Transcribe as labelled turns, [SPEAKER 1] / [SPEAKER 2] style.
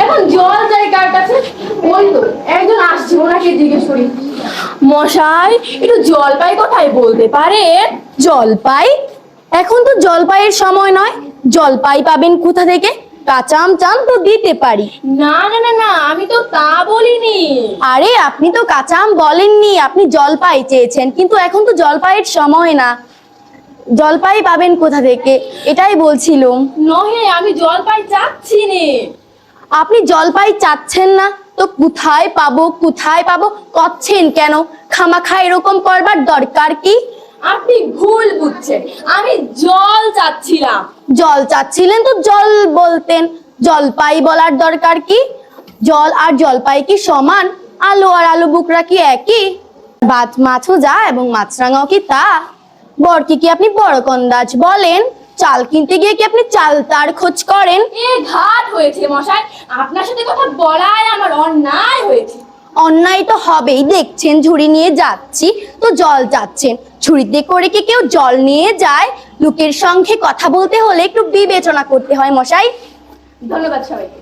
[SPEAKER 1] এখন জল চাই কার কাছে? ওই তো একজন আসছে, ওনাকে জিজ্ঞেস করি। মশাই, একটু জলপাই কোথায় বলতে পারেন?
[SPEAKER 2] জলপাই? এখন তো জলপাইয়ের সময় নয়, জলপাই পাবেন কোথা থেকে? কাঁচা আম চান তো দিতে পারি।
[SPEAKER 1] না না না না, আমি তো তা বলিনি।
[SPEAKER 2] আরে আপনি তো কাঁচা আম বলেননি, আপনি জলপাই চেয়েছেন, কিন্তু এখন তো জলপাইয়ের সময় না। জলপাই পাবেন কোথা থেকে এটাই বলছিলাম।
[SPEAKER 1] নহে, আমি জলপাই চাচ্ছি নে।
[SPEAKER 2] আপনি জলপাই চাচ্ছেন না তো কোথায় পাবো কোথায় পাবো করছেন কেন? খামাখা এরকম করবার দরকার কি?
[SPEAKER 1] আপনি ভুল বুঝছেন, আমি জল চাচ্ছিলাম।
[SPEAKER 2] জল চাচ্ছিলেন তো জল বলতেন, জলপাই বলার দরকার কি? জল আর জলপাই কি সমান? আলু আর আলু বুকরা কি একই? মাছও যা এবং মাছরাঙাও কি তা? বরকে কি আপনি বড় কন্দাজ বলেন? চাল কিনতে গিয়ে কি আপনি চাল তার খোঁজ করেন?
[SPEAKER 1] এ ঘাট হয়েছে মশাই, আপনার সাথে কথা বলাই আমার অন্যায় হয়েছে।
[SPEAKER 2] অন্যায় তো হবেই, দেখছেন ঝুড়ি নিয়ে যাচ্ছি তো জল যাচ্ছেন। ঝুড়িতে করে কি কেউ জল নিয়ে যায়? লোকের সঙ্গে কথা বলতে হলে একটু বিবেচনা করতে হয় মশাই।
[SPEAKER 1] ধন্যবাদ সবাইকে।